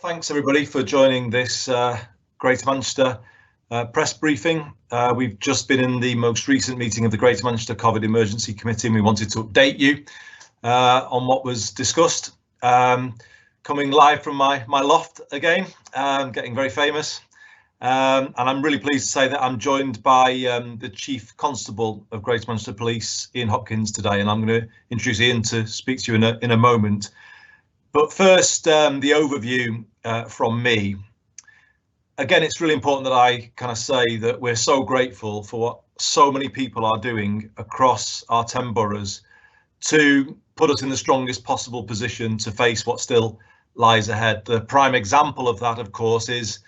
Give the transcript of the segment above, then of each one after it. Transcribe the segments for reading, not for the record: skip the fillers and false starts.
Thanks everybody for joining this Greater Manchester press briefing. We've just been in the most recent meeting of the Greater Manchester COVID Emergency Committee, and we wanted to update you on what was discussed. Coming live from my loft again, getting very famous, and I'm really pleased to say that I'm joined by the Chief Constable of Greater Manchester Police, Ian Hopkins, today, and I'm going to introduce Ian to speak to you in a moment. But first, the overview from me. Again, it's really important that I kind of say that we're so grateful for what so many people are doing across our 10 boroughs to put us in the strongest possible position to face what still lies ahead. The prime example of that, of course, is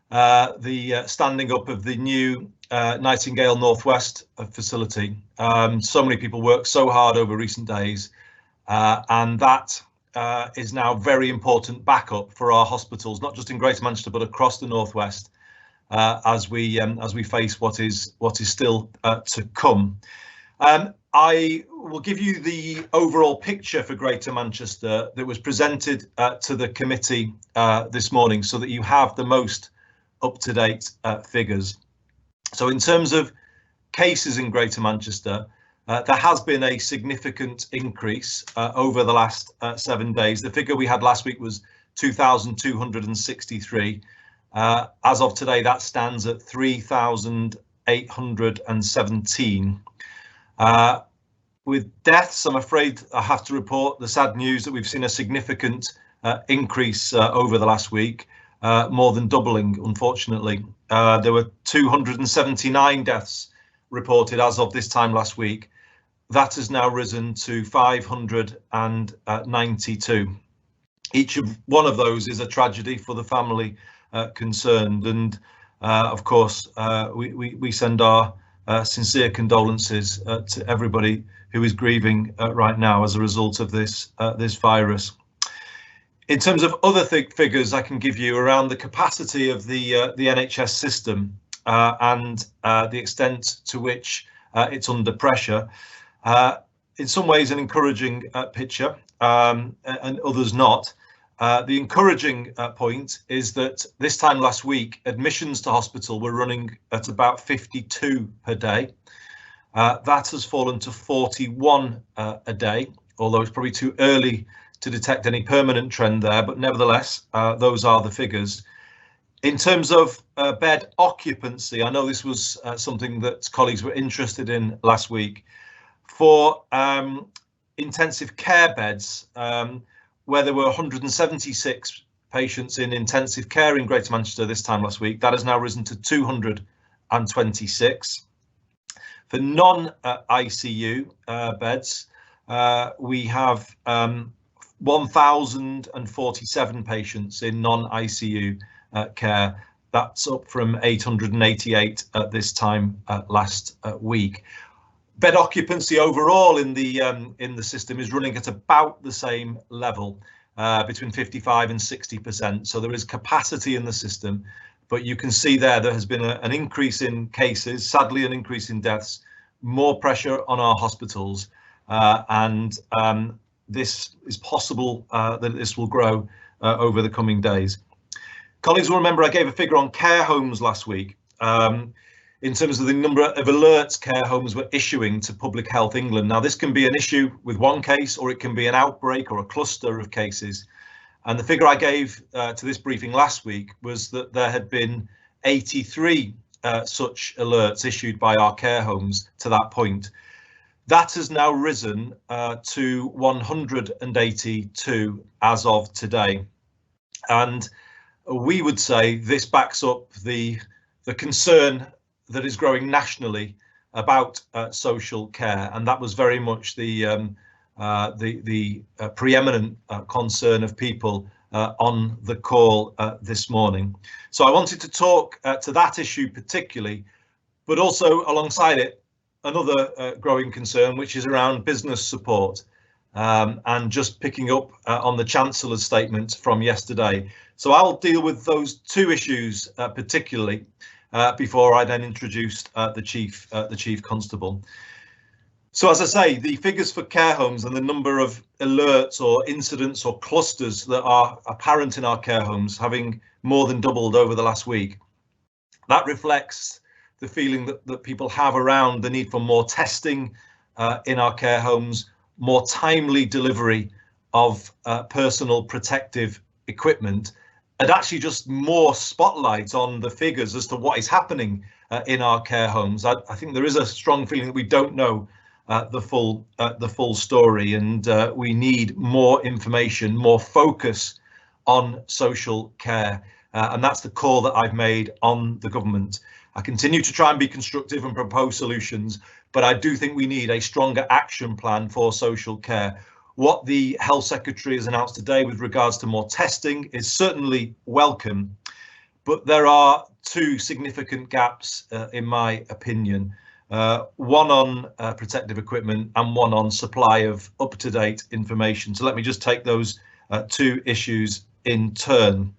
the standing up of the new Nightingale Northwest facility. So many people worked so hard over recent days, and that is now very important backup for our hospitals, not just in Greater Manchester but across the Northwest, as we face what is still to come. I will give you the overall picture for Greater Manchester that was presented to the committee this morning, so that you have the most up-to-date figures. So in terms of cases in Greater Manchester, there has been a significant increase over the last 7 days. The figure we had last week was 2,263. As of today, that stands at 3,817. With deaths, I'm afraid I have to report the sad news that we've seen a significant increase over the last week, more than doubling, unfortunately. There were 279 deaths reported as of this time last week. That has now risen to 592. Each of one of those is a tragedy for the family concerned, and of course we send our sincere condolences to everybody who is grieving right now as a result of this virus. In terms of other figures I can give you around the capacity of the NHS system and the extent to which it's under pressure. In some ways an encouraging picture, and others not. The encouraging point is that this time last week, admissions to hospital were running at about 52 per day. That has fallen to 41 a day, although it's probably too early to detect any permanent trend there, but nevertheless, those are the figures. In terms of bed occupancy, I know this was something that colleagues were interested in last week. For intensive care beds, where there were 176 patients in intensive care in Greater Manchester this time last week, that has now risen to 226. For non-ICU beds, we have 1,047 patients in non-ICU care. That's up from 888 at this time last week. Bed occupancy overall in the system is running at about the same level, between 55 and 60%. So there is capacity in the system, but you can see there has been an increase in cases, sadly an increase in deaths, more pressure on our hospitals, and this is possible that this will grow over the coming days. Colleagues will remember I gave a figure on care homes last week. In terms of the number of alerts care homes were issuing to Public Health England. Now, this can be an issue with one case, or it can be an outbreak or a cluster of cases. And the figure I gave to this briefing last week was that there had been 83 such alerts issued by our care homes to that point. That has now risen to 182 as of today. And we would say this backs up the concern that is growing nationally about social care, and that was very much the preeminent concern of people on the call this morning. So I wanted to talk to that issue particularly, but also alongside it another growing concern, which is around business support, and just picking up on the Chancellor's statement from yesterday. So I'll deal with those two issues particularly. Before I then introduced the Chief Constable. So as I say, the figures for care homes and the number of alerts or incidents or clusters that are apparent in our care homes having more than doubled over the last week, that reflects the feeling that people have around the need for more testing in our care homes, more timely delivery of personal protective equipment, and actually just more spotlight on the figures as to what is happening in our care homes. I think there is a strong feeling that we don't know the full story, and we need more information, more focus on social care, and that's the call that I've made on the government. I continue to try and be constructive and propose solutions, but I do think we need a stronger action plan for social care. What the Health Secretary has announced today with regards to more testing is certainly welcome, but there are two significant gaps in my opinion. One on protective equipment and one on supply of up-to-date information. So let me just take those two issues in turn.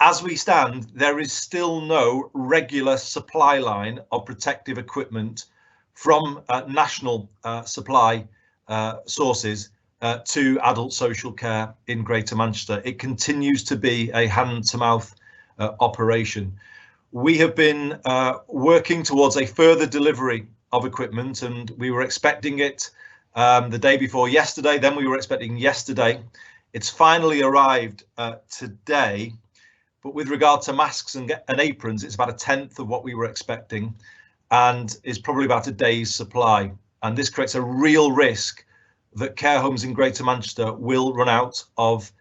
As we stand, there is still no regular supply line of protective equipment from national supply sources to adult social care in Greater Manchester. It continues to be a hand-to-mouth operation. We have been working towards a further delivery of equipment, and we were expecting it the day before yesterday, then we were expecting yesterday. It's finally arrived today. But with regard to masks and aprons, it's about a tenth of what we were expecting and is probably about a day's supply. And this creates a real risk that care homes in Greater Manchester will run out of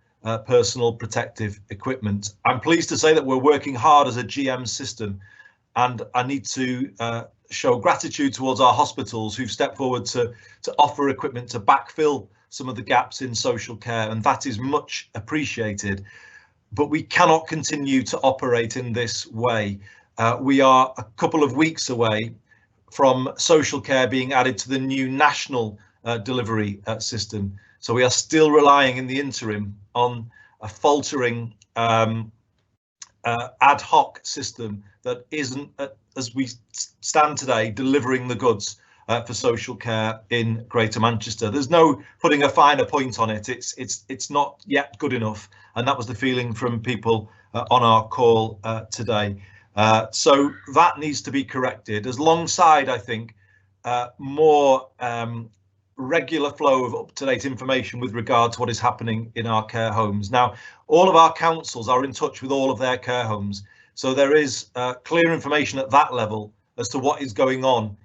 personal protective equipment. I'm pleased to say that we're working hard as a GM system, and I need to show gratitude towards our hospitals who've stepped forward to offer equipment to backfill some of the gaps in social care, and that is much appreciated. But we cannot continue to operate in this way. We are a couple of weeks away from social care being added to the new national delivery system. So we are still relying in the interim on a faltering ad hoc system that isn't, as we stand today, delivering the goods for social care in Greater Manchester. There's no putting a finer point on it. It's not yet good enough, and that was the feeling from people on our call today. So that needs to be corrected, as alongside, I think, more regular flow of up-to-date information with regard to what is happening in our care homes. Now, all of our councils are in touch with all of their care homes, so there is clear information at that level as to what is going on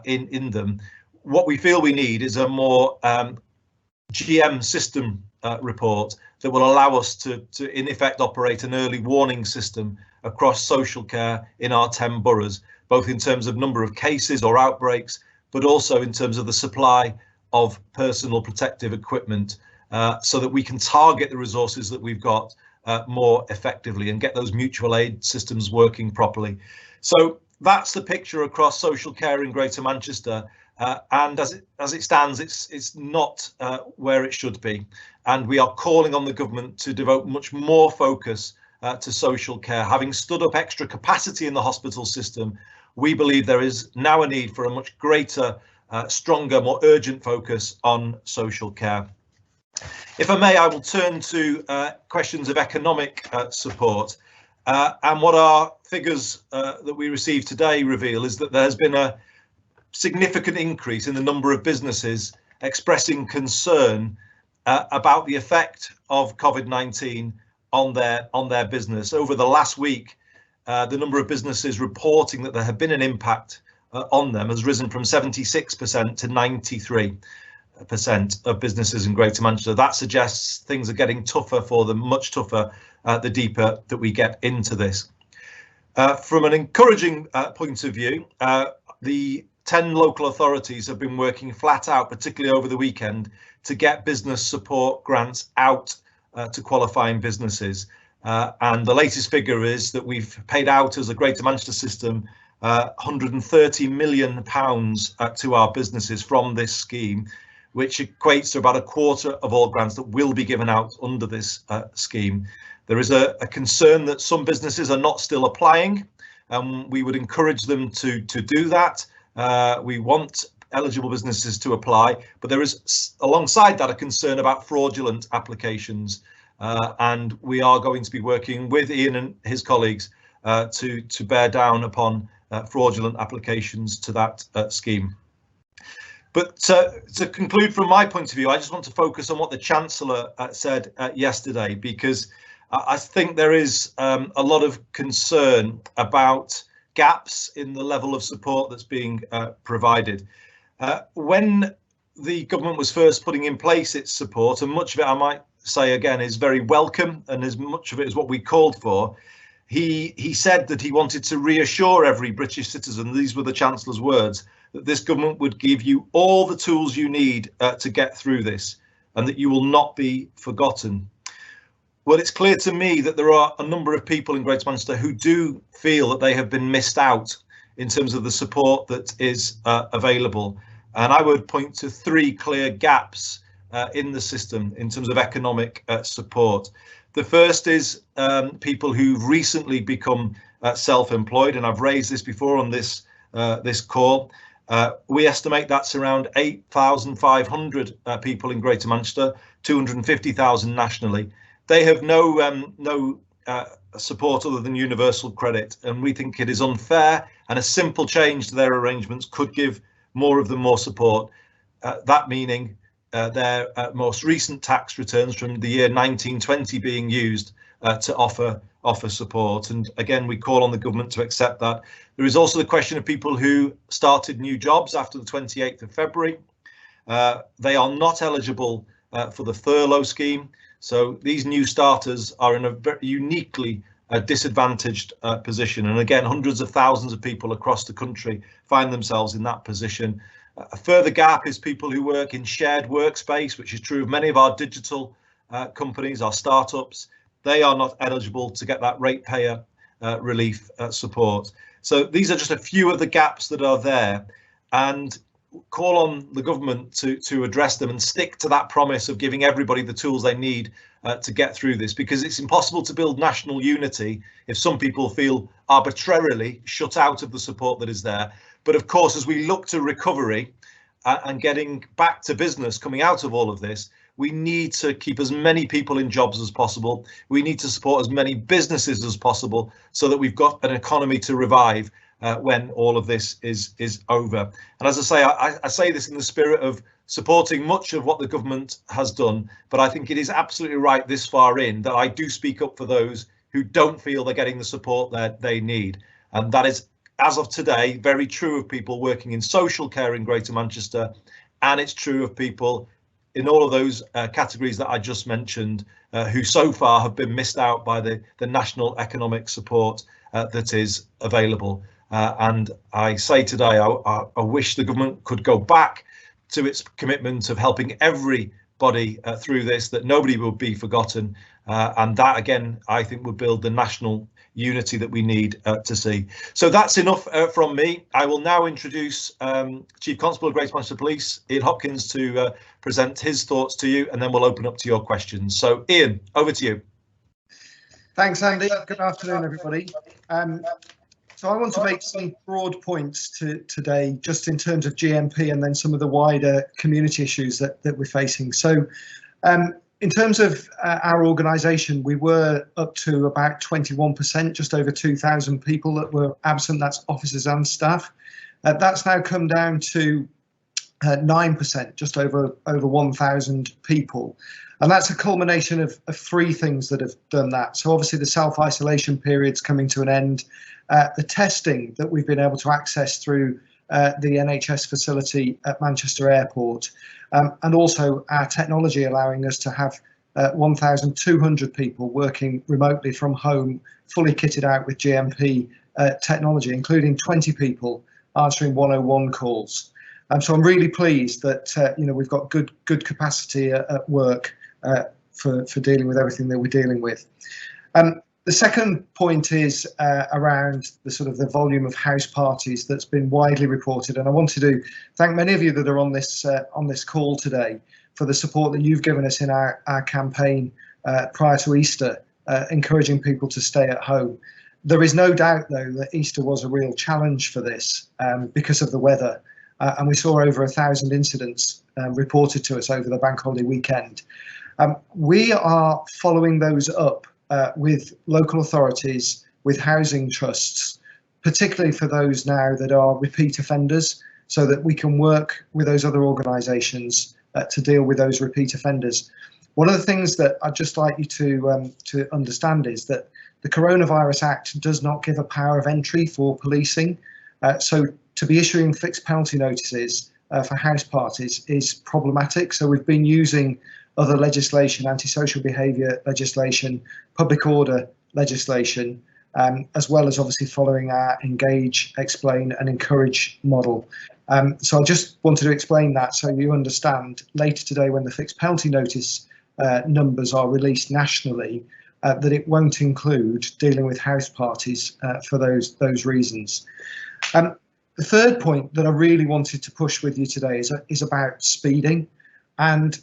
in them. What we feel we need is a more GM system report that will allow us to in effect operate an early warning system across social care in our 10 boroughs, both in terms of number of cases or outbreaks, but also in terms of the supply of personal protective equipment, so that we can target the resources that we've got more effectively and get those mutual aid systems working properly. So that's the picture across social care in Greater Manchester, and as it stands, it's not where it should be, and we are calling on the government to devote much more focus to social care. Having stood up extra capacity in the hospital system, we believe there is now a need for a much greater, stronger, more urgent focus on social care. If I may, I will turn to questions of economic support. And what our figures that we received today reveal is that there has been a significant increase in the number of businesses expressing concern about the effect of COVID-19 on their business. Over the last week, the number of businesses reporting that there had been an impact on them has risen from 76% to 93% of businesses in Greater Manchester. That suggests things are getting tougher for them, much tougher the deeper that we get into this. From an encouraging point of view, the 10 local authorities have been working flat out, particularly over the weekend, to get business support grants out to qualifying businesses. And the latest figure is that we've paid out as a Greater Manchester system £130 million to our businesses from this scheme, which equates to about a quarter of all grants that will be given out under this scheme. There is a concern that some businesses are not still applying, and we would encourage them to do that. We want eligible businesses to apply, but there is alongside that a concern about fraudulent applications, and we are going to be working with Ian and his colleagues to bear down upon fraudulent applications to that scheme. But to conclude from my point of view, I just want to focus on what the Chancellor said yesterday, because I think there is a lot of concern about gaps in the level of support that's being provided. When the government was first putting in place its support, and much of it, I might say again, is very welcome, and as much of it is what we called for, he said that he wanted to reassure every British citizen, these were the Chancellor's words, that this government would give you all the tools you need to get through this, and that you will not be forgotten. Well, it's clear to me that there are a number of people in Greater Manchester who do feel that they have been missed out in terms of the support that is available. And I would point to three clear gaps in the system in terms of economic support. The first is people who've recently become self-employed, and I've raised this before on this call. We estimate that's around 8,500 people in Greater Manchester, 250,000 nationally. They have no support other than universal credit, and we think it is unfair, and a simple change to their arrangements could give more of them more support. That meaning their most recent tax returns from the year 1920 being used to offer support. And again, we call on the government to accept that. There is also the question of people who started new jobs after the 28th of February. They are not eligible for the furlough scheme. So these new starters are in a very uniquely disadvantaged position. And again, hundreds of thousands of people across the country find themselves in that position. A further gap is people who work in shared workspace, which is true of many of our digital companies, our startups. They are not eligible to get that ratepayer relief support. So these are just a few of the gaps that are there, and call on the government to address them and stick to that promise of giving everybody the tools they need to get through this, because it's impossible to build national unity if some people feel arbitrarily shut out of the support that is there. But of course, as we look to recovery and getting back to business coming out of all of this, we need to keep as many people in jobs as possible. We need to support as many businesses as possible so that we've got an economy to revive when all of this is over. And as I say, I say this in the spirit of supporting much of what the government has done, but I think it is absolutely right this far in that I do speak up for those who don't feel they're getting the support that they need. And that is, as of today, very true of people working in social care in Greater Manchester, and it's true of people in all of those categories that I just mentioned, who so far have been missed out by the national economic support that is available. And I say today, I wish the government could go back to its commitment of helping everybody through this, that nobody will be forgotten. And that, again, I think would build the national unity that we need to see. So that's enough from me. I will now introduce Chief Constable of Greater Manchester Police, Ian Hopkins, to present his thoughts to you, and then we'll open up to your questions. So Ian, over to you. Thanks, Andy. Good afternoon, everybody. So I want to make some broad points today, just in terms of GMP and then some of the wider community issues that we're facing. So in terms of our organisation, we were up to about 21%, just over 2,000 people that were absent. That's officers and staff. That's now come down to 9%, just over 1,000 people. And that's a culmination of three things that have done that. So obviously the self-isolation period's coming to an end. The testing that we've been able to access through the NHS facility at Manchester Airport, and also our technology allowing us to have 1,200 people working remotely from home, fully kitted out with GMP technology, including 20 people answering 101 calls. So I'm really pleased that we've got good capacity at work for dealing with everything that we're dealing with. The second point is around the volume of house parties that's been widely reported, and I wanted to thank many of you that are on this call today for the support that you've given us in our campaign prior to Easter, encouraging people to stay at home. There is no doubt, though, that Easter was a real challenge for this because of the weather. and we saw over 1,000 incidents reported to us over the bank holiday weekend. We are following those up with local authorities, with housing trusts, particularly for those now that are repeat offenders, so that we can work with those other organisations to deal with those repeat offenders. One of the things that I'd just like you to understand is that the Coronavirus Act does not give a power of entry for policing. So to be issuing fixed penalty notices for house parties is problematic. So we've been using other legislation, antisocial behaviour legislation, public order legislation, as well as obviously following our engage, explain and encourage model. So I just wanted to explain that so you understand later today when the fixed penalty notice numbers are released nationally, that it won't include dealing with house parties for those reasons. The third point that I really wanted to push with you today is about speeding, and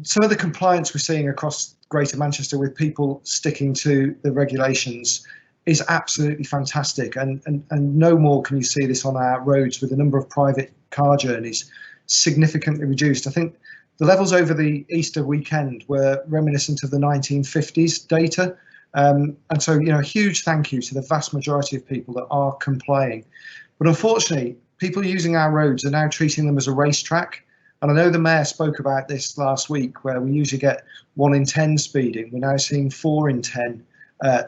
some of the compliance we're seeing across Greater Manchester with people sticking to the regulations is absolutely fantastic, and no more can you see this on our roads, with the number of private car journeys significantly reduced. I think the levels over the Easter weekend were reminiscent of the 1950s data, and so, you know, a huge thank you to the vast majority of people that are complying. But unfortunately, people using our roads are now treating them as a racetrack. And I know the Mayor spoke about this last week, where we usually get 1 in 10 speeding. We're now seeing 4 in 10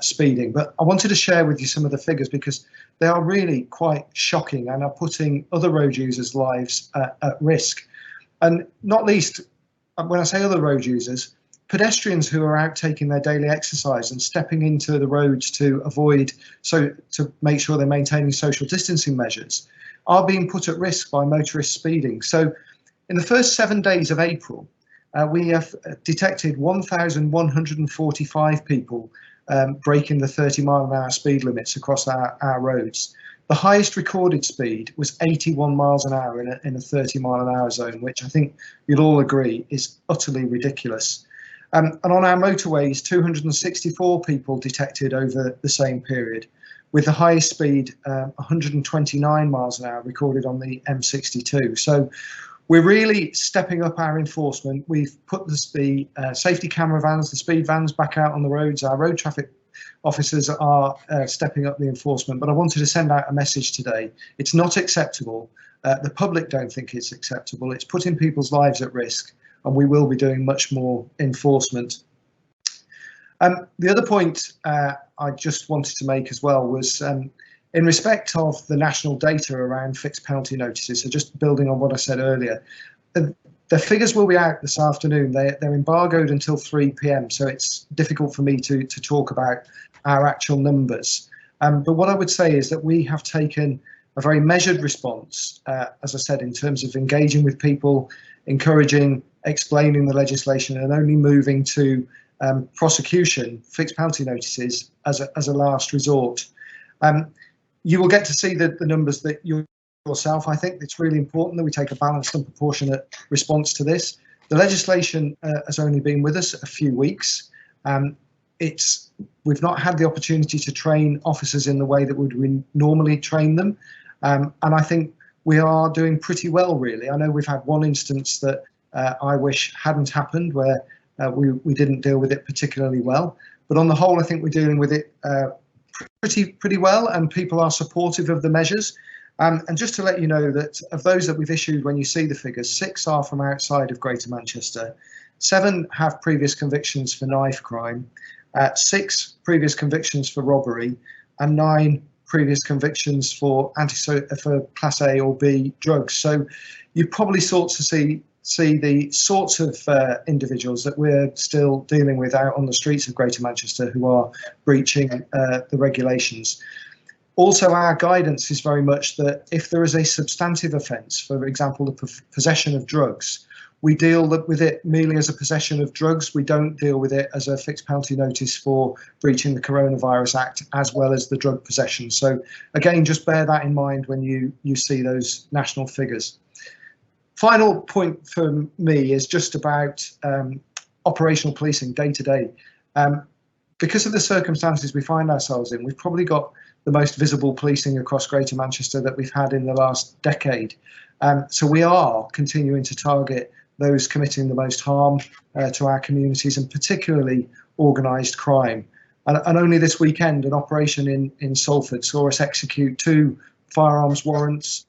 speeding. But I wanted to share with you some of the figures because they are really quite shocking and are putting other road users' lives at risk. And not least, when I say other road users, pedestrians who are out taking their daily exercise and stepping into the roads to make sure they're maintaining social distancing measures are being put at risk by motorists speeding. So in the first 7 days of April, we have detected 1,145 people breaking the 30-mile-an-hour speed limits across our roads. The highest recorded speed was 81 miles an hour in a 30-mile-an-hour zone, which I think you'll all agree is utterly ridiculous. And on our motorways, 264 people detected over the same period, with the highest speed 129 miles an hour recorded on the M62. So we're really stepping up our enforcement. We've put the safety camera vans, the speed vans back out on the roads. Our road traffic officers are stepping up the enforcement. But I wanted to send out a message today. It's not acceptable. The public don't think it's acceptable. It's putting people's lives at risk, and we will be doing much more enforcement. The other point I just wanted to make as well was in respect of the national data around fixed penalty notices, so just building on what I said earlier, the figures will be out this afternoon. They're embargoed until 3 p.m, so it's difficult for me to talk about our actual numbers. But what I would say is that we have taken a very measured response, as I said, in terms of engaging with people, encouraging, explaining the legislation, and only moving to prosecution, fixed penalty notices as a last resort. You will get to see the numbers that yourself. I think it's really important that we take a balanced and proportionate response to this. The legislation has only been with us a few weeks. We've not had the opportunity to train officers in the way that we normally train them, and I think we are doing pretty well, really. I know we've had one instance that I wish hadn't happened, where we didn't deal with it particularly well, but on the whole, I think we're dealing with it pretty well, and people are supportive of the measures. And just to let you know that of those that we've issued, when you see the figures, 6 are from outside of Greater Manchester, 7 have previous convictions for knife crime, 6 previous convictions for robbery, and 9 previous convictions for Class A or B drugs. So you probably sort to see the sorts of individuals that we're still dealing with out on the streets of Greater Manchester who are breaching the regulations. Also, our guidance is very much that if there is a substantive offence, for example, the possession of drugs, we deal with it merely as a possession of drugs. We don't deal with it as a fixed penalty notice for breaching the Coronavirus Act, as well as the drug possession. So again, just bear that in mind when you see those national figures. Final point for me is just about operational policing day to day. Because of the circumstances we find ourselves in, we've probably got the most visible policing across Greater Manchester that we've had in the last decade. So we are continuing to target those committing the most harm to our communities, and particularly organised crime. And only this weekend, an operation in Salford saw us execute 2 firearms warrants,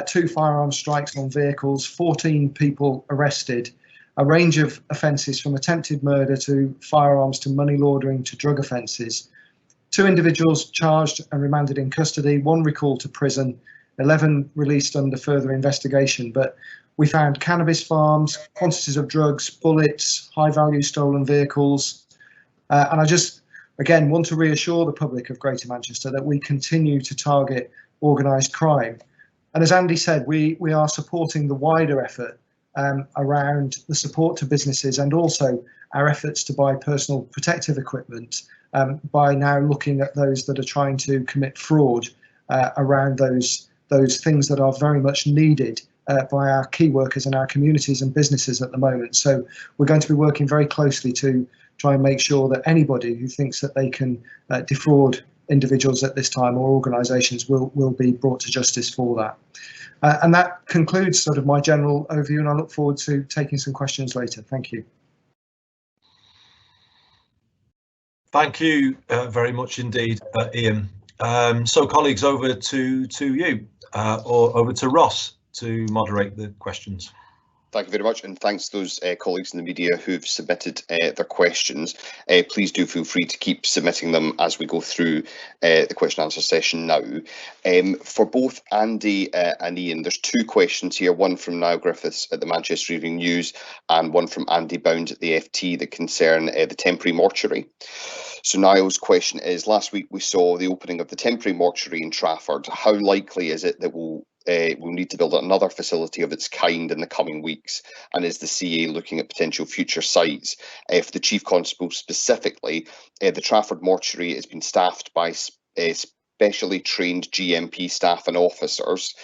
2 firearms strikes on vehicles, 14 people arrested, a range of offences from attempted murder to firearms to money laundering to drug offences. 2 individuals charged and remanded in custody, 1 recalled to prison, 11 released under further investigation. But we found cannabis farms, quantities of drugs, bullets, high-value stolen vehicles. And I just, again, want to reassure the public of Greater Manchester that we continue to target organised crime. And as Andy said, we are supporting the wider effort around the support to businesses, and also our efforts to buy personal protective equipment by now looking at those that are trying to commit fraud around those things that are very much needed by our key workers in our communities and businesses at the moment. So we're going to be working very closely to try and make sure that anybody who thinks that they can defraud individuals at this time or organisations will be brought to justice for that. And that concludes sort of my general overview, and I look forward to taking some questions later. Thank you. Thank you very much indeed, Ian. So colleagues, over to you, or over to Ross to moderate the questions. Thank you very much, and thanks to those colleagues in the media who've submitted their questions. Please do feel free to keep submitting them as we go through the question and answer session now. For both Andy and Ian, there's 2 questions here, one from Niall Griffiths at the Manchester Evening News and one from Andy Bound at the FT that concern the temporary mortuary. So Niall's question is, last week we saw the opening of the temporary mortuary in Trafford. How likely is it that we'll need to build another facility of its kind in the coming weeks? And is the CA looking at potential future sites? For the Chief Constable specifically, the Trafford mortuary has been staffed by specially trained GMP staff and officers.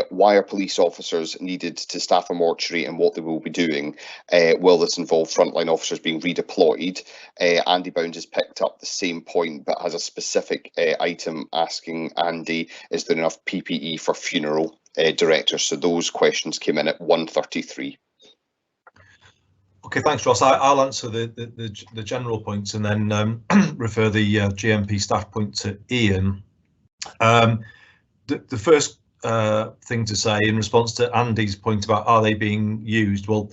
Why are police officers needed to staff a mortuary, and what they will be doing? Will this involve frontline officers being redeployed? Andy Bounds has picked up the same point but has a specific item asking Andy, is there enough PPE for funeral directors? So those questions came in at 1:33. Okay, thanks, Ross. I'll answer the general points and then refer the GMP staff point to Ian. The first thing to say in response to Andy's point about are they being used, well,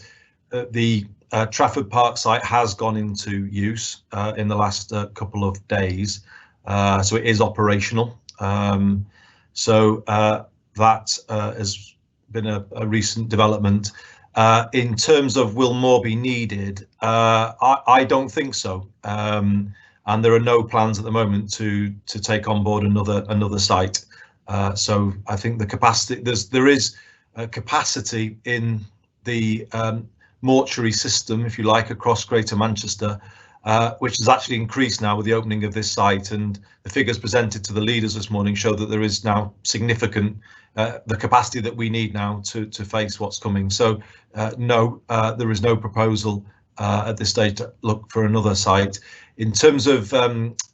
the Trafford Park site has gone into use in the last couple of days, so it is operational. So that has been a recent development. In terms of will more be needed, I don't think so. And there are no plans at the moment to take on board another site. So I think the capacity there is a capacity in the mortuary system, if you like, across Greater Manchester, which has actually increased now with the opening of this site. And the figures presented to the leaders this morning show that there is now significant the capacity that we need now to face what's coming. So no, there is no proposal at this stage to look for another site. In terms of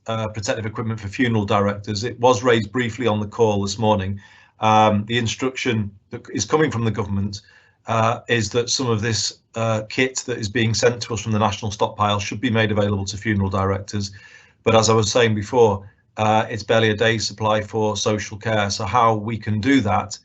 protective equipment for funeral directors, it was raised briefly on the call this morning. The instruction that is coming from the government is that some of this kit that is being sent to us from the national stockpile should be made available to funeral directors. But as I was saying before, it's barely a day's supply for social care. So how we can do that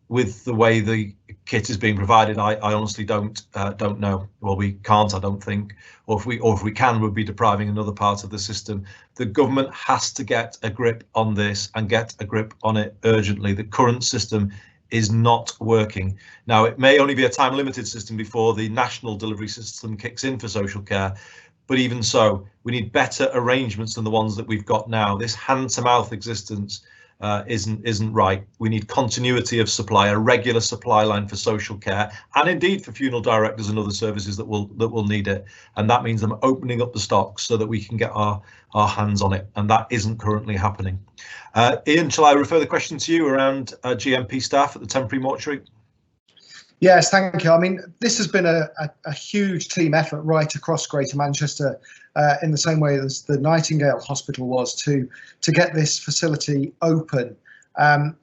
with the way the kit is being provided, I honestly don't know. Well, we can't, I don't think, or if we can, we'll be depriving another part of the system. The government has to get a grip on this and get a grip on it urgently. The current system is not working. Now, it may only be a time limited system before the national delivery system kicks in for social care, but even so, we need better arrangements than the ones that we've got now. This hand-to-mouth existence isn't right. We need continuity of supply, a regular supply line for social care, and indeed for funeral directors and other services that will need it. And that means them opening up the stocks so that we can get our hands on it, and that isn't currently happening. Ian, shall I refer the question to you around GMP staff at the temporary mortuary? Yes, thank you. I mean, this has been a huge team effort right across Greater Manchester, in the same way as the Nightingale Hospital was to get this facility open. And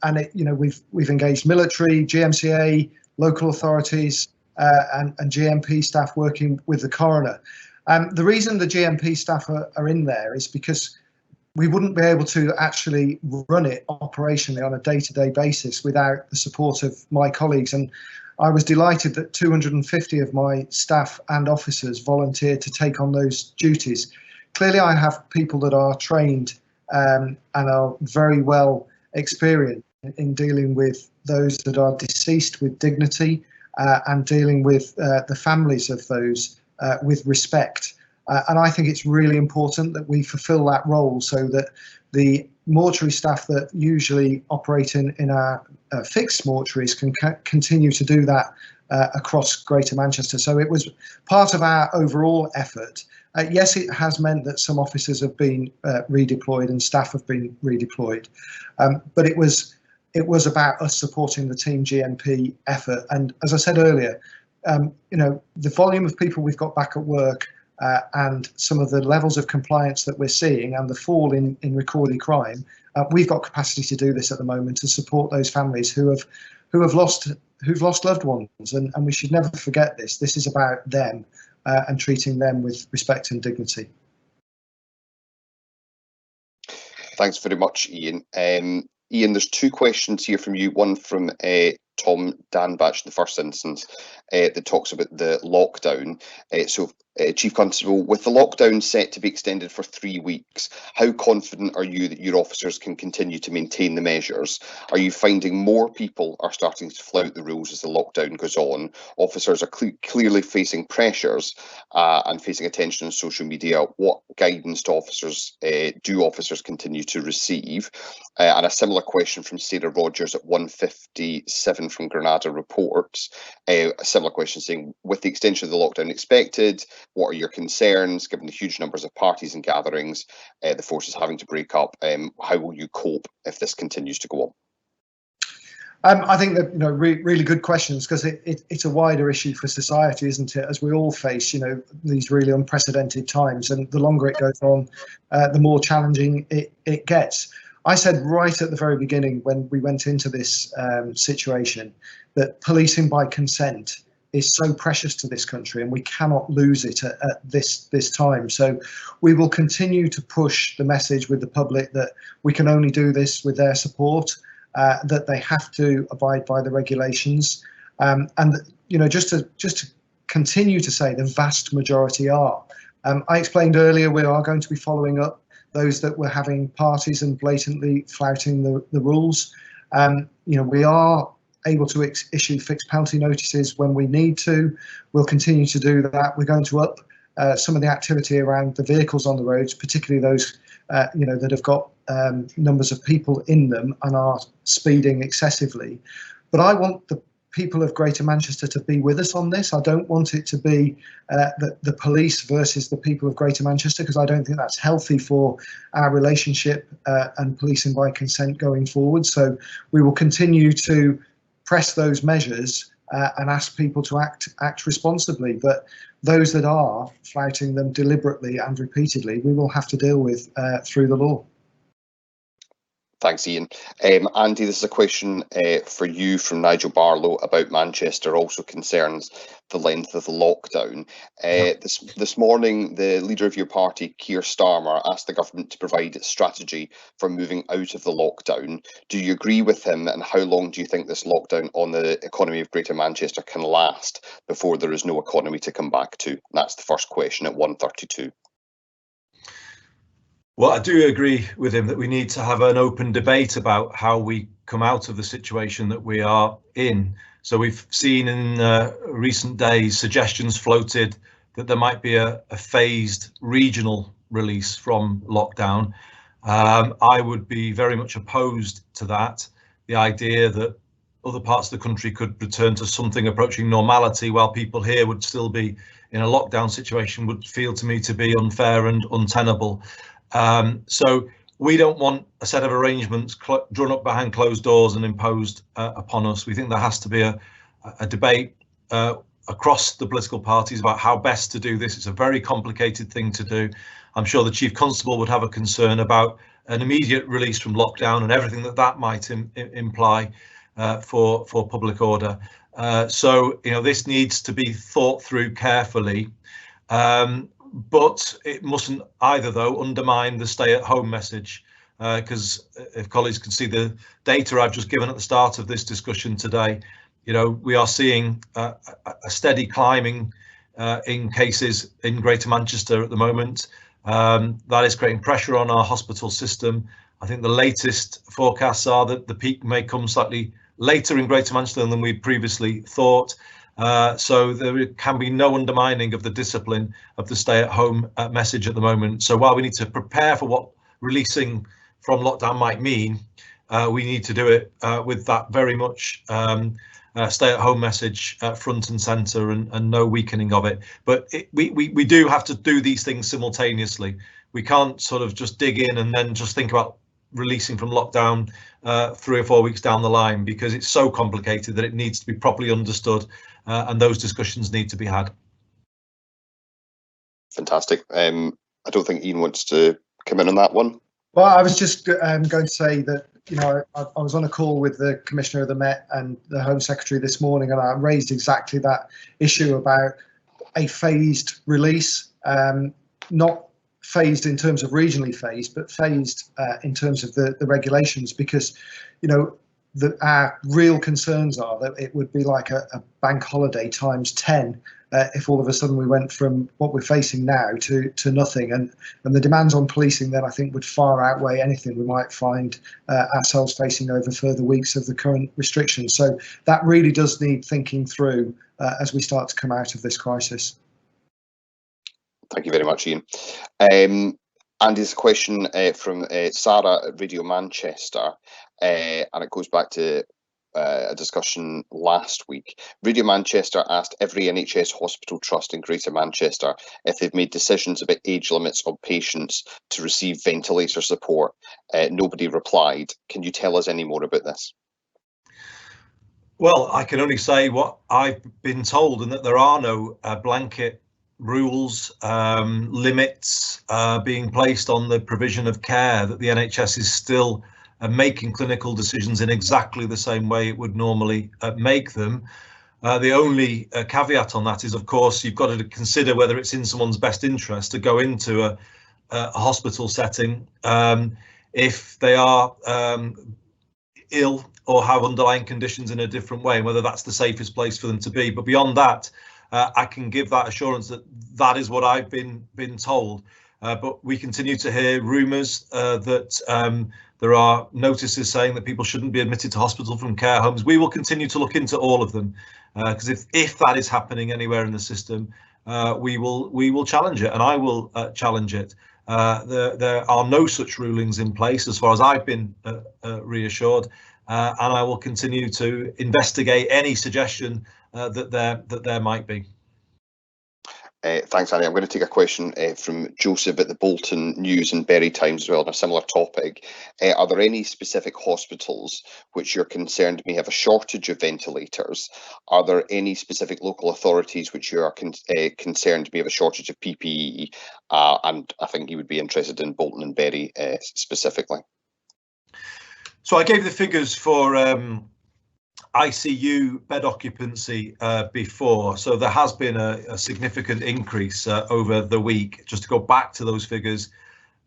we've engaged military, GMCA, local authorities, and GMP staff working with the coroner. The reason the GMP staff are in there is because we wouldn't be able to actually run it operationally on a day-to-day basis without the support of my colleagues. And I was delighted that 250 of my staff and officers volunteered to take on those duties. Clearly, I have people that are trained and are very well experienced in dealing with those that are deceased with dignity, and dealing with the families of those with respect. And I think it's really important that we fulfil that role so that the mortuary staff that usually operate in our fixed mortuaries can continue to do that across Greater Manchester. So it was part of our overall effort. Yes, it has meant that some officers have been redeployed and staff have been redeployed, but it was about us supporting the Team GMP effort. And as I said earlier, the volume of people we've got back at work, and some of the levels of compliance that we're seeing and the fall in recorded crime, we've got capacity to do this at the moment to support those families who've lost loved ones, and we should never forget this. This is about them and treating them with respect and dignity. Thanks very much, Ian. Ian, there's two questions here from you. One from Tom Danbach in the first instance, that talks about the lockdown. Chief Constable, with the lockdown set to be extended for 3 weeks, how confident are you that your officers can continue to maintain the measures? Are you finding more people are starting to flout the rules as the lockdown goes on? Officers are clearly facing pressures and facing attention on social media. What guidance to officers do officers continue to receive? And a similar question from Sarah Rogers at 157 from Granada Reports. A similar question saying, with the extension of the lockdown expected, what are your concerns given the huge numbers of parties and gatherings the forces having to break up? How will you cope if this continues to go on? I think that really good questions, because it's a wider issue for society, isn't it? As we all face these really unprecedented times, and the longer it goes on, the more challenging it gets. I said right at the very beginning when we went into this situation that policing by consent is so precious to this country, and we cannot lose it at this time. So we will continue to push the message with the public that we can only do this with their support, that they have to abide by the regulations, and just to continue to say the vast majority are. I explained earlier we are going to be following up those that were having parties and blatantly flouting the rules. We are able to issue fixed penalty notices when we need to. We'll continue to do that. We're going to up some of the activity around the vehicles on the roads, particularly those that have got numbers of people in them and are speeding excessively. But I want the people of Greater Manchester to be with us on this. I don't want it to be the police versus the people of Greater Manchester, because I don't think that's healthy for our relationship and policing by consent going forward. So we will continue to press those measures and ask people to act responsibly. But those that are flouting them deliberately and repeatedly, we will have to deal with through the law. Thanks, Ian. Andy, this is a question for you from Nigel Barlow about Manchester, also concerns the length of the lockdown. This morning, the leader of your party, Keir Starmer, asked the government to provide a strategy for moving out of the lockdown. Do you agree with him, and how long do you think this lockdown on the economy of Greater Manchester can last before there is no economy to come back to? And that's the first question at 1:32. Well, I do agree with him that we need to have an open debate about how we come out of the situation that we are in. So we've seen in recent days suggestions floated that there might be a phased regional release from lockdown. I would be very much opposed to that. The idea that other parts of the country could return to something approaching normality while people here would still be in a lockdown situation would feel to me to be unfair and untenable. So we don't want a set of arrangements drawn up behind closed doors and imposed upon us. We think there has to be a a debate across the political parties about how best to do this. It's a very complicated thing to do. I'm sure the Chief Constable would have a concern about an immediate release from lockdown and everything that might imply for public order. So, this needs to be thought through carefully, but it mustn't either, though, undermine the stay-at-home message, because if colleagues can see the data I've just given at the start of this discussion today, we are seeing a steady climbing in cases in Greater Manchester at the moment. That is creating pressure on our hospital system. I think the latest forecasts are that the peak may come slightly later in Greater Manchester than we previously thought. So there can be no undermining of the discipline of the stay-at-home message at the moment. So while we need to prepare for what releasing from lockdown might mean, we need to do it with that very much stay-at-home message front and centre, and no weakening of it. But we do have to do these things simultaneously. We can't sort of just dig in and then just think about releasing from lockdown 3 or 4 weeks down the line, because it's so complicated that it needs to be properly understood, and those discussions need to be had. Fantastic. I don't think Ian wants to come in on that one. Well, I was just going to say that, I was on a call with the Commissioner of the Met and the Home Secretary this morning, and I raised exactly that issue about a phased release, not phased in terms of regionally phased, but phased in terms of the regulations, because, our real concerns are that it would be like a bank holiday times 10 if all of a sudden we went from what we're facing now to nothing, and the demands on policing then I think would far outweigh anything we might find ourselves facing over further weeks of the current restrictions. So that really does need thinking through as we start to come out of this crisis. Thank you very much, Ian. And there's a question from Sarah at Radio Manchester, and it goes back to a discussion last week. Radio Manchester asked every NHS hospital trust in Greater Manchester if they've made decisions about age limits on patients to receive ventilator support. Nobody replied. Can you tell us any more about this? Well, I can only say what I've been told, and that there are no blanket rules, limits being placed on the provision of care, that the NHS is still making clinical decisions in exactly the same way it would normally make them. The only caveat on that is, of course, you've got to consider whether it's in someone's best interest to go into a hospital setting if they are ill or have underlying conditions in a different way, and whether that's the safest place for them to be. But beyond that, I can give that assurance that that is what I've been told. But we continue to hear rumours that there are notices saying that people shouldn't be admitted to hospital from care homes. We will continue to look into all of them, because if that is happening anywhere in the system, we will challenge it, and I will challenge it. There are no such rulings in place as far as I've been reassured, and I will continue to investigate any suggestion that there might be. Thanks, Andy. I'm going to take a question from Joseph at the Bolton News and Bury Times as well on a similar topic. Are there any specific hospitals which you're concerned may have a shortage of ventilators? Are there any specific local authorities which you are concerned may have a shortage of PPE? And I think you would be interested in Bolton and Bury specifically. So I gave the figures for ICU bed occupancy before, so there has been a significant increase over the week. Just to go back to those figures,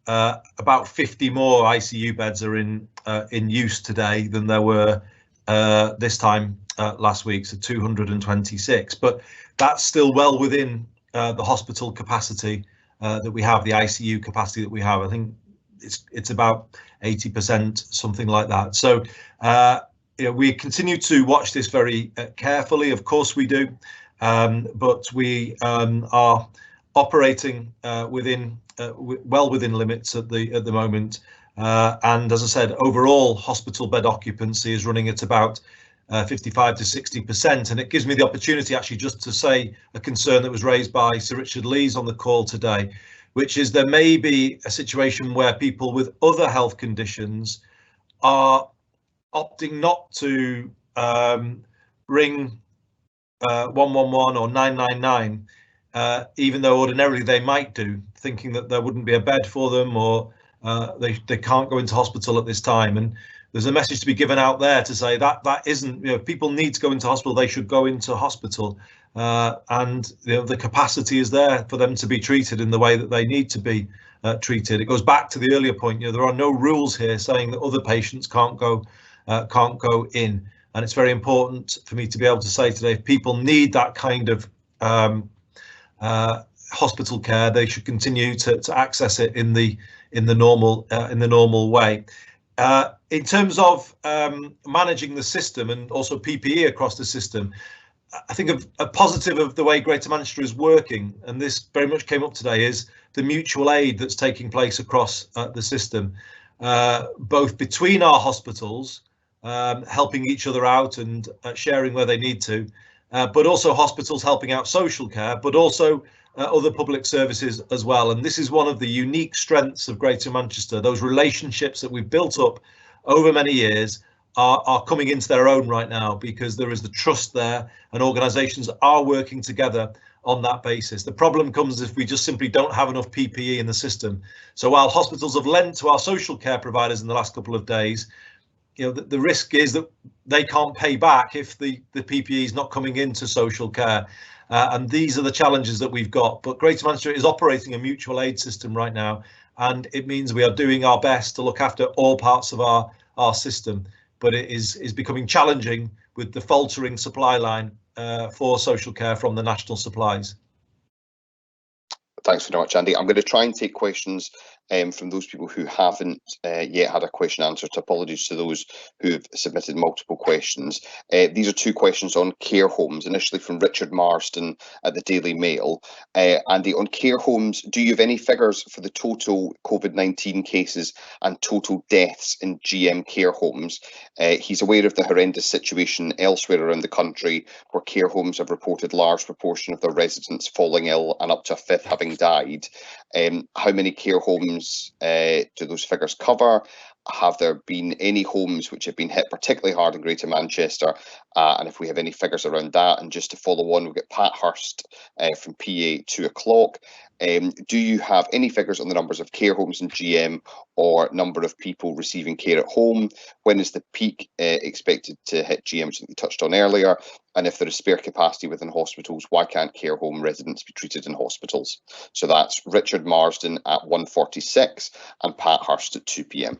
about 50 more ICU beds are in use today than there were this time last week, so 226. But that's still well within the hospital capacity that we have, the ICU capacity that we have. I think it's about 80%, something like that. So we continue to watch this very carefully. Of course we do, but we are operating within well within limits at the moment. And as I said, overall hospital bed occupancy is running at about 55 to 60%. And it gives me the opportunity actually just to say a concern that was raised by Sir Richard Lees on the call today, which is there may be a situation where people with other health conditions are opting not to bring 111 or 999, even though ordinarily they might do, thinking that there wouldn't be a bed for them, or they can't go into hospital at this time. And there's a message to be given out there to say that that isn't, you know, if people need to go into hospital, they should go into hospital, and you know, the capacity is there for them to be treated in the way that they need to be treated. It goes back to the earlier point. You know, there are no rules here saying that other patients can't go in, and it's very important for me to be able to say today, if people need that kind of hospital care, they should continue to access it in the normal way. In terms of managing the system and also PPE across the system, I think a positive of the way Greater Manchester is working, and this very much came up today, is the mutual aid that's taking place across the system, both between our hospitals, helping each other out and sharing where they need to, but also hospitals helping out social care, but also other public services as well. And this is one of the unique strengths of Greater Manchester. Those relationships that we've built up over many years are coming into their own right now, because there is the trust there and organisations are working together on that basis. The problem comes if we just simply don't have enough PPE in the system. So while hospitals have lent to our social care providers in the last couple of days, you know, the risk is that they can't pay back if the PPE is not coming into social care. And these are the challenges that we've got. But Greater Manchester is operating a mutual aid system right now, and it means we are doing our best to look after all parts of our system. But it is becoming challenging with the faltering supply line for social care from the national supplies. Thanks very much, Andy. I'm going to try and take questions from those people who haven't yet had a question answered. Apologies to those who've submitted multiple questions. These are two questions on care homes, initially from Richard Marsden at the Daily Mail. Andy, on care homes, do you have any figures for the total COVID-19 cases and total deaths in GM care homes? He's aware of the horrendous situation elsewhere around the country, where care homes have reported large proportion of their residents falling ill and up to a fifth having died. How many care homes do those figures cover? Have there been any homes which have been hit particularly hard in Greater Manchester? And if we have any figures around that. And just to follow on, we'll get Pat Hurst from PA 2 o'clock. Do you have any figures on the numbers of care homes in GM or number of people receiving care at home? When is the peak expected to hit GM, which we touched on earlier? And if there is spare capacity within hospitals, why can't care home residents be treated in hospitals? So that's Richard Marsden at 1:46 and Pat Hurst at 2 p.m.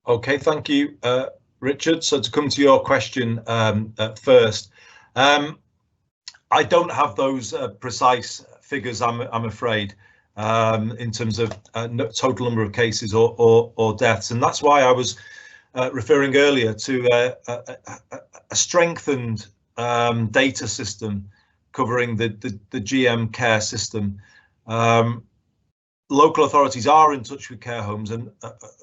OK, thank you, Richard. So to come to your question first, I don't have those precise figures, I'm afraid, in terms of total number of cases or deaths. And that's why I was referring earlier to a strengthened data system covering the GM care system. Local authorities are in touch with care homes, and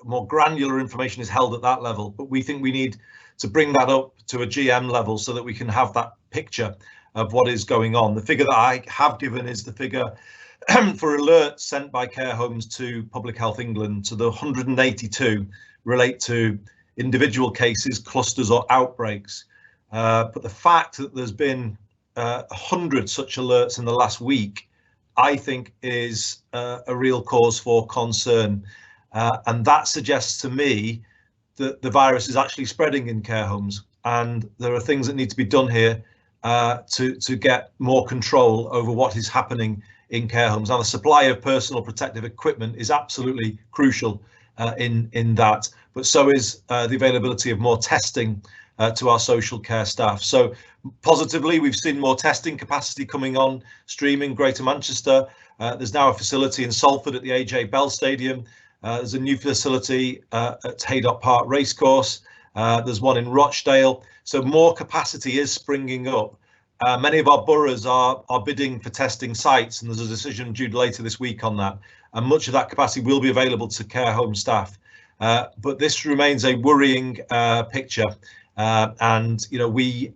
more granular information is held at that level. But we think we need to bring that up to a GM level so that we can have that picture of what is going on. The figure that I have given is the figure for alerts sent by care homes to Public Health England. So the 182 relate to individual cases, clusters or outbreaks. But the fact that there's been 100 such alerts in the last week, I think, is a real cause for concern. And that suggests to me that the virus is actually spreading in care homes. And there are things that need to be done here to get more control over what is happening in care homes. Now, the supply of personal protective equipment is absolutely crucial in that, but so is the availability of more testing to our social care staff. So positively, we've seen more testing capacity coming on stream in Greater Manchester. There's now a facility in Salford at the AJ Bell Stadium. There's a new facility at Haydock Park Racecourse. There's one in Rochdale. So more capacity is springing up. Many of our boroughs are bidding for testing sites, and there's a decision due later this week on that. And much of that capacity will be available to care home staff. But this remains a worrying picture. And, you know, we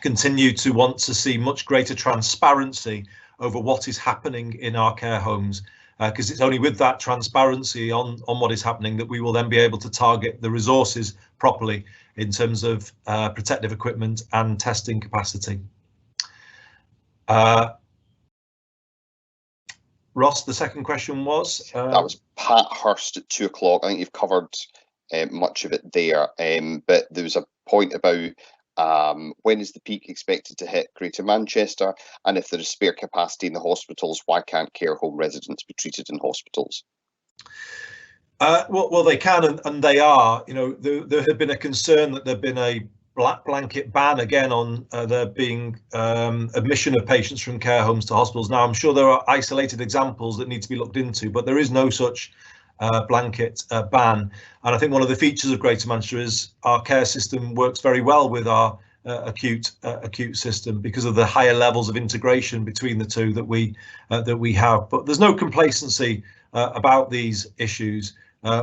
continue to want to see much greater transparency over what is happening in our care homes. because it's only with that transparency on what is happening that we will then be able to target the resources properly in terms of protective equipment and testing capacity. Ross, the second question was? That was Pat Hurst at 2 o'clock. I think you've covered much of it there, but there was a point about when is the peak expected to hit Greater Manchester, and if there is spare capacity in the hospitals, why can't care home residents be treated in hospitals? Well, they can, and they are. You know, there had been a concern that there'd been a black blanket ban again on there being admission of patients from care homes to hospitals. Now, I'm sure there are isolated examples that need to be looked into, but there is no such blanket ban. And I think one of the features of Greater Manchester is our care system works very well with our acute system because of the higher levels of integration between the two that we have. But there's no complacency about these issues.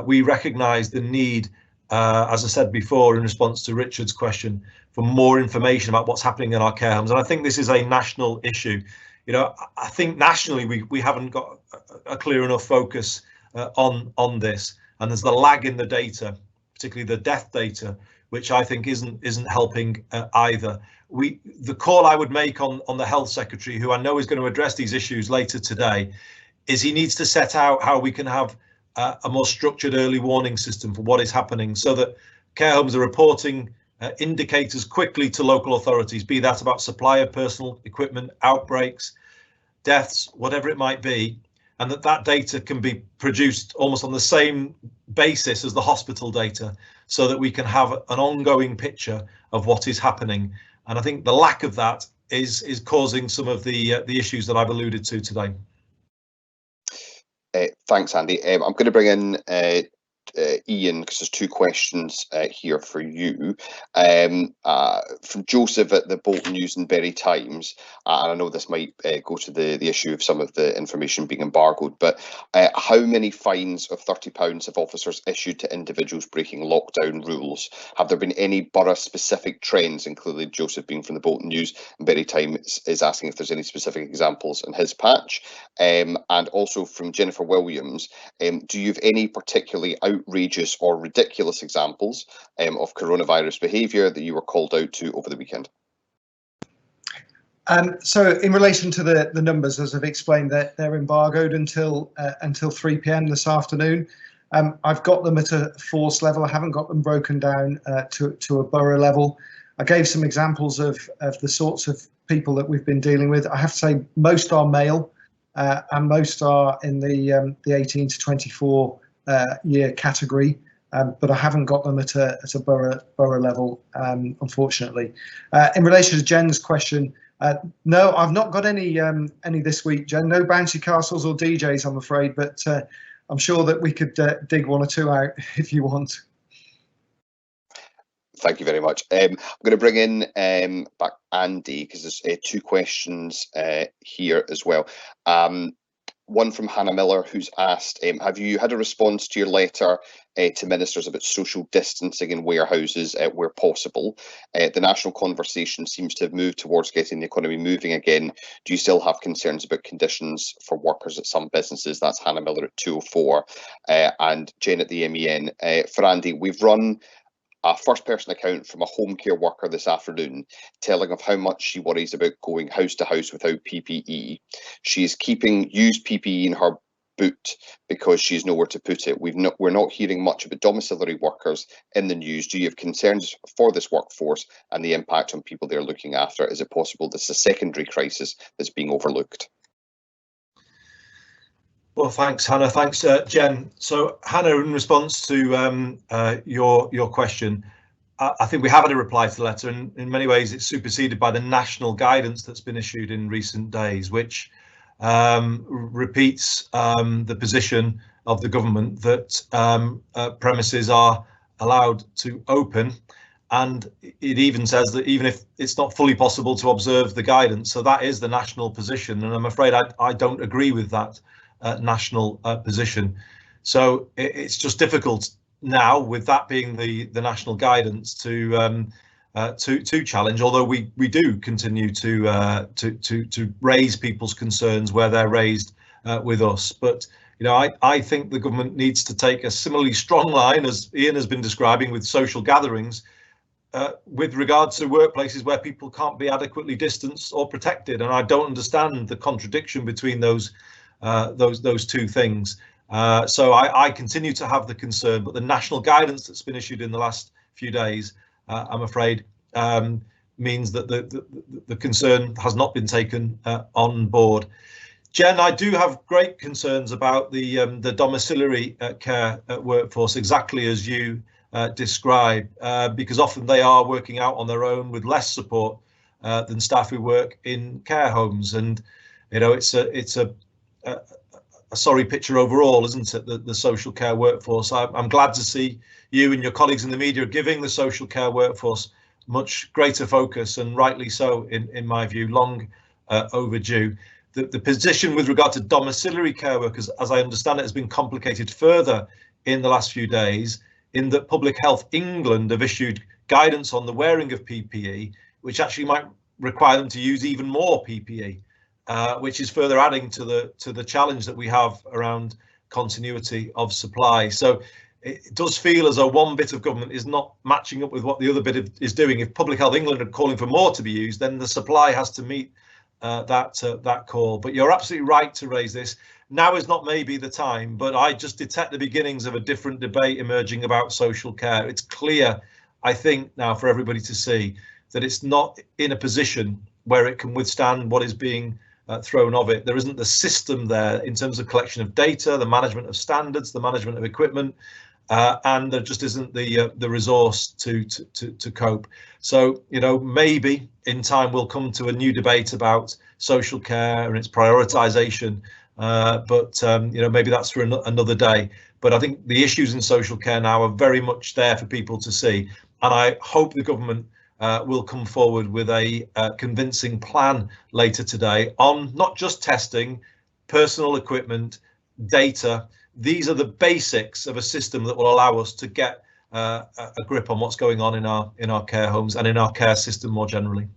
We recognise the need, as I said before in response to Richard's question, for more information about what's happening in our care homes. And I think this is a national issue. You know, I think nationally we haven't got a clear enough focus on this, and there's the lag in the data, particularly the death data, which I think isn't helping either. The call I would make on the Health Secretary, who I know is going to address these issues later today, is he needs to set out how we can have a more structured early warning system for what is happening, so that care homes are reporting indicators quickly to local authorities, be that about supply of personal equipment, outbreaks, deaths, whatever it might be, and that data can be produced almost on the same basis as the hospital data, so that we can have an ongoing picture of what is happening. And I think the lack of that is causing some of the issues that I've alluded to today. Thanks, Andy. I'm going to bring in Ian, because there's 2 questions here for you. From Joseph at the Bolton News and Bury Times, and I know this might go to the issue of some of the information being embargoed, but how many fines of £30 have officers issued to individuals breaking lockdown rules? Have there been any borough-specific trends, including Joseph being from the Bolton News and Bury Times is asking if there's any specific examples in his patch? And also from Jennifer Williams, do you have any particularly outrageous or ridiculous examples of coronavirus behaviour that you were called out to over the weekend? So in relation to the numbers, as I've explained, that they're embargoed until 3 p.m. this afternoon. I've got them at a force level. I haven't got them broken down to a borough level. I gave some examples of the sorts of people that we've been dealing with. I have to say most are male, and most are in the 18 to 24 year category, but I haven't got them at a borough level, unfortunately. In relation to Jen's question, no, I've not got any this week, Jen. No bouncy castles or DJs, I'm afraid, but I'm sure that we could dig 1 or 2 out if you want. Thank you very much. I'm going to bring in back Andy, because there's 2 questions here as well. One from Hannah Miller, who's asked, have you had a response to your letter to ministers about social distancing in warehouses where possible? The national conversation seems to have moved towards getting the economy moving again. Do you still have concerns about conditions for workers at some businesses? That's Hannah Miller at 2:04. And Jen at the MEN. For Andy, we've run a first-person account from a home care worker this afternoon, telling of how much she worries about going house to house without PPE. She is keeping used PPE in her boot because she has nowhere to put it. We're not hearing much about domiciliary workers in the news. Do you have concerns for this workforce and the impact on people they're looking after? Is it possible this is a secondary crisis that's being overlooked? Well, thanks, Hannah. Thanks, Jen. So, Hannah, in response to your question, I think we have had a reply to the letter, and in many ways it's superseded by the national guidance that's been issued in recent days, which repeats the position of the government that premises are allowed to open, and it even says that even if it's not fully possible to observe the guidance. So that is the national position, and I'm afraid I don't agree with that national position. So it's just difficult now, with that being the national guidance, to challenge. Although we do continue to raise people's concerns where they're raised with us. But I think the government needs to take a similarly strong line, as Ian has been describing, with social gatherings, with regard to workplaces where people can't be adequately distanced or protected. And I don't understand the contradiction between those two things. So I continue to have the concern, but the national guidance that's been issued in the last few days, I'm afraid, means that the concern has not been taken on board. Jen, I do have great concerns about the domiciliary care workforce, exactly as you describe, because often they are working out on their own with less support than staff who work in care homes, and it's a sorry picture overall, isn't it? The social care workforce. I'm glad to see you and your colleagues in the media giving the social care workforce much greater focus, and rightly so, in my view, long overdue. The position with regard to domiciliary care workers, as I understand it, has been complicated further in the last few days, in that Public Health England have issued guidance on the wearing of PPE, which actually might require them to use even more PPE, which is further adding to the challenge that we have around continuity of supply. So it does feel as though one bit of government is not matching up with what the other bit is doing. If Public Health England are calling for more to be used, then the supply has to meet that call. But you're absolutely right to raise this. Now is not maybe the time, but I just detect the beginnings of a different debate emerging about social care. It's clear, I think, now for everybody to see that it's not in a position where it can withstand what is being thrown of it. There isn't the system there in terms of collection of data, the management of standards, the management of equipment, and there just isn't the resource to cope. So, maybe in time we'll come to a new debate about social care and its prioritisation, but maybe that's for another day. But I think the issues in social care now are very much there for people to see, and I hope the government will come forward with a convincing plan later today on not just testing, personal equipment, data. These are the basics of a system that will allow us to get a grip on what's going on in our care homes and in our care system more generally.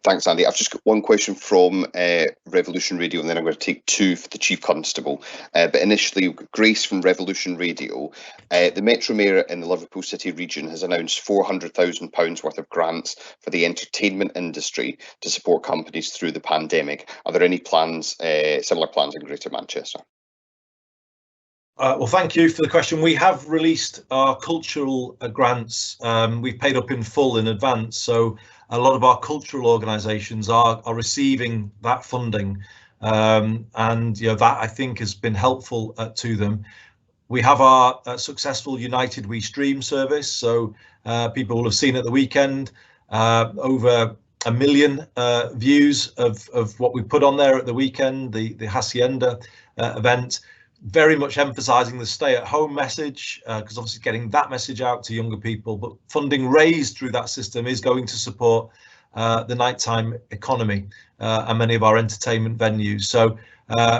Thanks, Andy. I've just got one question from Revolution Radio, and then I'm going to take two for the Chief Constable. But initially, Grace from Revolution Radio. The Metro Mayor in the Liverpool City region has announced £400,000 worth of grants for the entertainment industry to support companies through the pandemic. Are there any plans, similar plans in Greater Manchester? Well, thank you for the question. We have released our cultural grants. We've paid up in full in advance, so a lot of our cultural organisations are receiving that funding, and that I think has been helpful to them. We have our successful United We Stream service, so people will have seen at the weekend over 1 million views of what we put on there at the weekend, the Hacienda event. Very much emphasising the stay-at-home message, because obviously getting that message out to younger people, but funding raised through that system is going to support the nighttime economy and many of our entertainment venues. So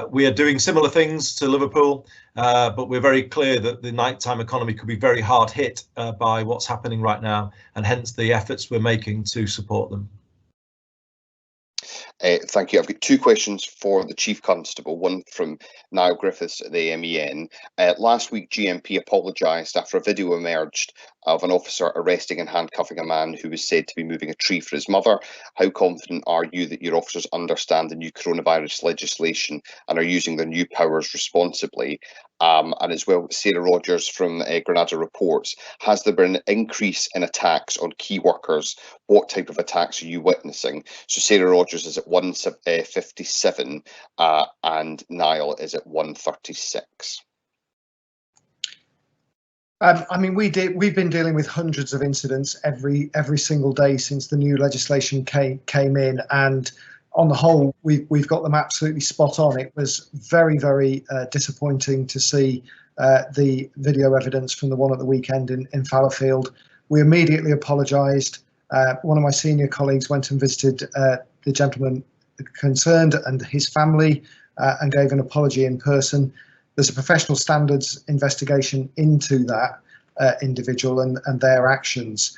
we are doing similar things to Liverpool, but we're very clear that the nighttime economy could be very hard hit by what's happening right now, and hence the efforts we're making to support them. Thank you. I've got two questions for the Chief Constable, one from Niall Griffiths at the MEN. Last week, GMP apologised after a video emerged of an officer arresting and handcuffing a man who was said to be moving a tree for his mother. How confident are you that your officers understand the new coronavirus legislation and are using their new powers responsibly? And as well, Sarah Rogers from Granada reports, has there been an increase in attacks on key workers? What type of attacks are you witnessing? So Sarah Rogers is at 157 and Niall is at 136. I mean, we've been dealing with hundreds of incidents every single day since the new legislation came in, and on the whole, we've got them absolutely spot on. It was very, very disappointing to see the video evidence from the one at the weekend in Fallowfield. We immediately apologised. One of my senior colleagues went and visited the gentleman concerned and his family and gave an apology in person. There's a professional standards investigation into that individual and their actions.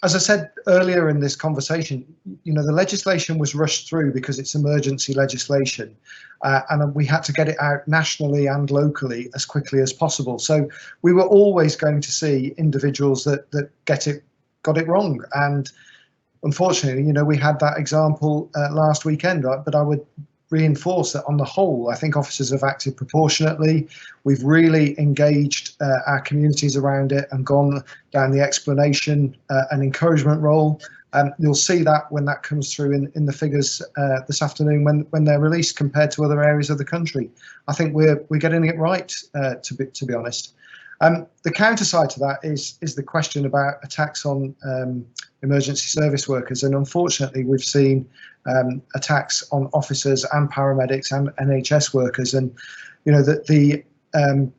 As I said earlier in this conversation, you know, the legislation was rushed through because it's emergency legislation, and we had to get it out nationally and locally as quickly as possible. So we were always going to see individuals that got it wrong, and unfortunately, you know, we had that example last weekend. But I would reinforce that on the whole, I think officers have acted proportionately. We've really engaged our communities around it and gone down the explanation and encouragement role. You'll see that when that comes through in the figures this afternoon when they're released compared to other areas of the country. I think we're getting it right, to be honest. The counter side to that is the question about attacks on emergency service workers, and unfortunately we've seen attacks on officers and paramedics and NHS workers. And you know that the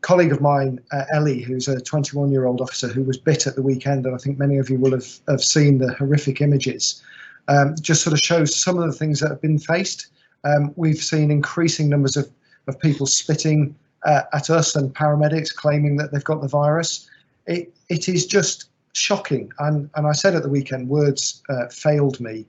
colleague of mine, Ellie, who's a 21-year-old officer who was bit at the weekend, and I think many of you will have seen the horrific images, just sort of shows some of the things that have been faced. We've seen increasing numbers of people spitting at us and paramedics claiming that they've got the virus. It is just shocking, and I said at the weekend, words failed me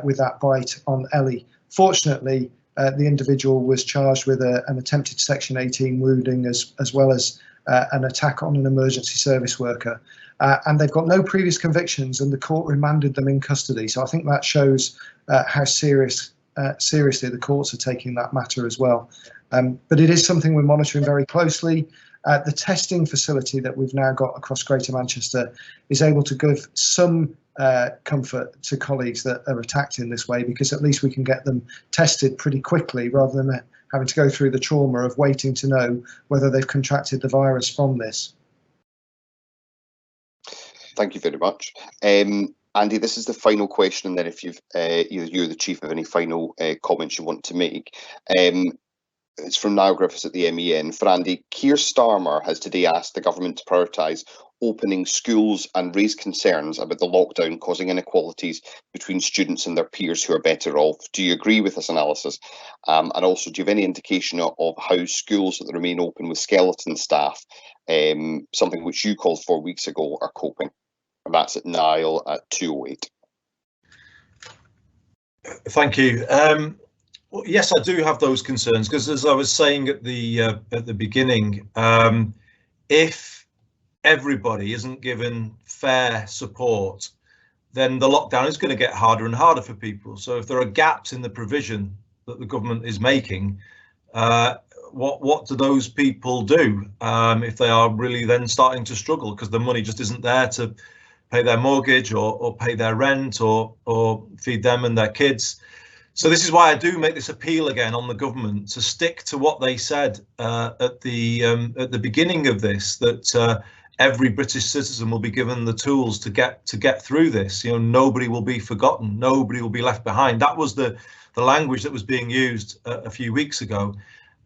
with that bite on Ellie. Fortunately, the individual was charged with an attempted Section 18 wounding as well as an attack on an emergency service worker, and they've got no previous convictions, and the court remanded them in custody. So I think that shows how seriously the courts are taking that matter as well. But it is something we're monitoring very closely. The testing facility that we've now got across Greater Manchester is able to give some comfort to colleagues that are attacked in this way, because at least we can get them tested pretty quickly rather than having to go through the trauma of waiting to know whether they've contracted the virus from this. Thank you very much. Andy, this is the final question, and then if you've either you or the Chief have any final comments you want to make. It's from Niall Griffiths at the MEN. For Andy, Keir Starmer has today asked the government to prioritise opening schools and raised concerns about the lockdown causing inequalities between students and their peers who are better off. Do you agree with this analysis? And also, do you have any indication of how schools that remain open with skeleton staff, something which you called 4 weeks ago, are coping? And that's at Niall at 208. Thank you. Well, yes, I do have those concerns, because as I was saying at the beginning, if everybody isn't given fair support, then the lockdown is going to get harder and harder for people. So if there are gaps in the provision that the government is making, what do those people do if they are really then starting to struggle because the money just isn't there to pay their mortgage or pay their rent or feed them and their kids? So this is why I do make this appeal again on the government to stick to what they said at the beginning of this, that every British citizen will be given the tools to get through this. You know, nobody will be forgotten, nobody will be left behind. That was the language that was being used a few weeks ago,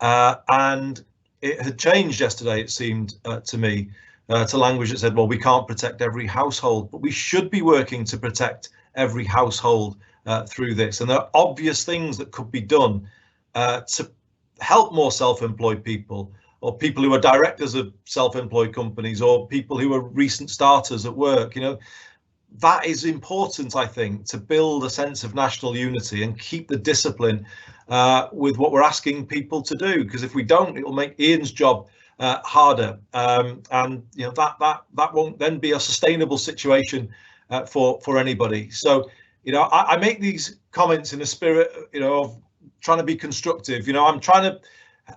and it had changed yesterday, it seemed to me, to language that said, well, we can't protect every household, but we should be working to protect every household through this. And there are obvious things that could be done to help more self-employed people, or people who are directors of self-employed companies, or people who are recent starters at work. You know, that is important, I think, to build a sense of national unity and keep the discipline with what we're asking people to do, because if we don't, it will make Ian's job harder, and you know that won't then be a sustainable situation for anybody. So, you know, I make these comments in a spirit, you know, of trying to be constructive. You know, I'm trying to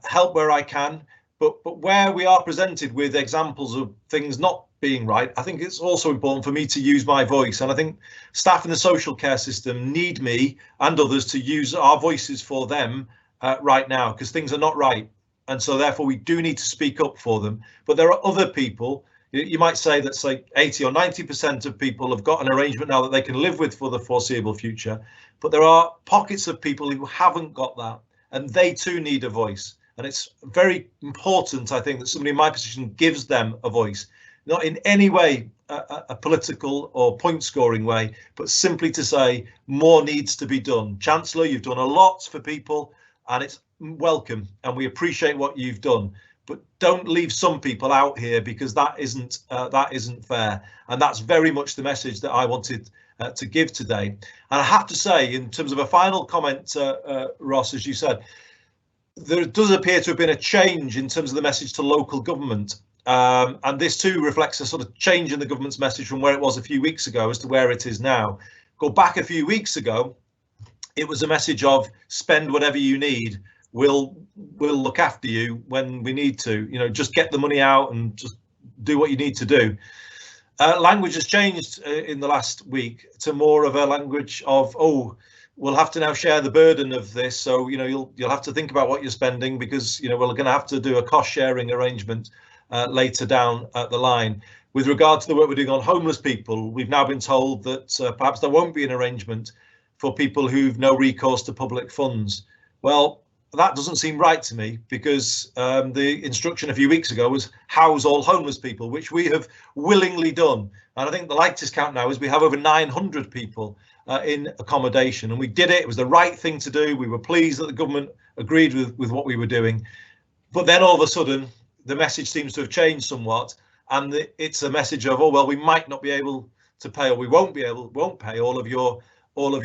help where I can, but where we are presented with examples of things not being right, I think it's also important for me to use my voice. And I think staff in the social care system need me and others to use our voices for them right now, because things are not right. And so therefore we do need to speak up for them. But there are other people. You might say that's like 80 or 90% of people have got an arrangement now that they can live with for the foreseeable future. But there are pockets of people who haven't got that, and they too need a voice. And it's very important, I think, that somebody in my position gives them a voice, not in any way a political or point scoring way, but simply to say more needs to be done. Chancellor, you've done a lot for people, and it's welcome, and we appreciate what you've done. but don't leave some people out here, because that isn't fair. And that's very much the message that I wanted to give today. And I have to say, in terms of a final comment, Ross, as you said, there does appear to have been a change in terms of the message to local government. And this too reflects a sort of change in the government's message from where it was a few weeks ago as to where it is now. Go back a few weeks ago, it was a message of spend whatever you need. We'll look after you when we need to. You know, just get the money out and just do what you need to do. Language has changed in the last week to more of a language of, oh, we'll have to now share the burden of this. So, you know, you'll have to think about what you're spending, because, you know, we're going to have to do a cost sharing arrangement later down the line. With regard to the work we're doing on homeless people, we've now been told that perhaps there won't be an arrangement for people who've no recourse to public funds. Well, that doesn't seem right to me, because the instruction a few weeks ago was house all homeless people, which we have willingly done. And I think the latest count now is we have over 900 people in accommodation, and we did it. It was the right thing to do. We were pleased that the government agreed with what we were doing. But then all of a sudden, the message seems to have changed somewhat, and it's a message of, oh, well, we might not be able to pay, or we won't pay all of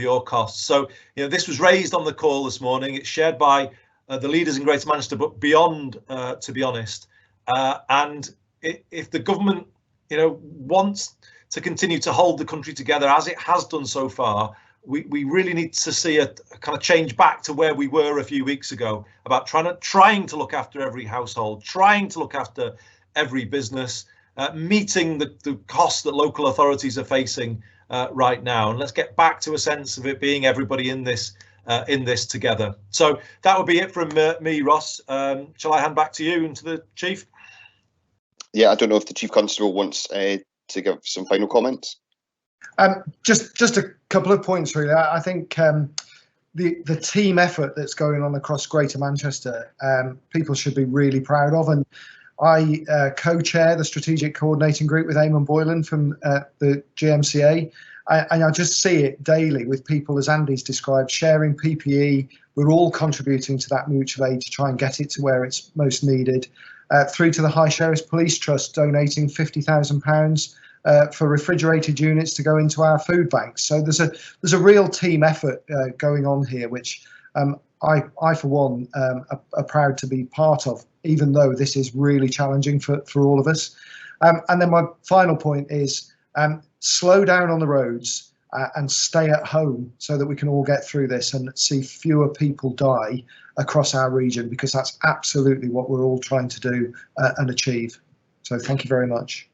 your costs. So, you know, this was raised on the call this morning. It's shared by the leaders in Greater Manchester, but beyond, to be honest. And if the government, you know, wants to continue to hold the country together as it has done so far, we really need to see a kind of change back to where we were a few weeks ago, about trying to look after every household, trying to look after every business, meeting the costs that local authorities are facing right now. And let's get back to a sense of it being everybody in this together. So that would be it from me, Ross. Shall I hand back to you and to the Chief? Yeah, I don't know if the Chief Constable wants to give some final comments. Just a couple of points, really. I think the team effort that's going on across Greater Manchester, people should be really proud of. And I co-chair the strategic coordinating group with Eamon Boylan from the GMCA. And I just see it daily with people, as Andy's described, sharing PPE. We're all contributing to that mutual aid to try and get it to where it's most needed. Through to the High Sheriff's Police Trust donating £50,000 for refrigerated units to go into our food banks. So there's a real team effort going on here, which I for one are proud to be part of, even though this is really challenging for all of us. And then my final point is slow down on the roads and stay at home so that we can all get through this and see fewer people die across our region, because that's absolutely what we're all trying to do and achieve. So thank you very much.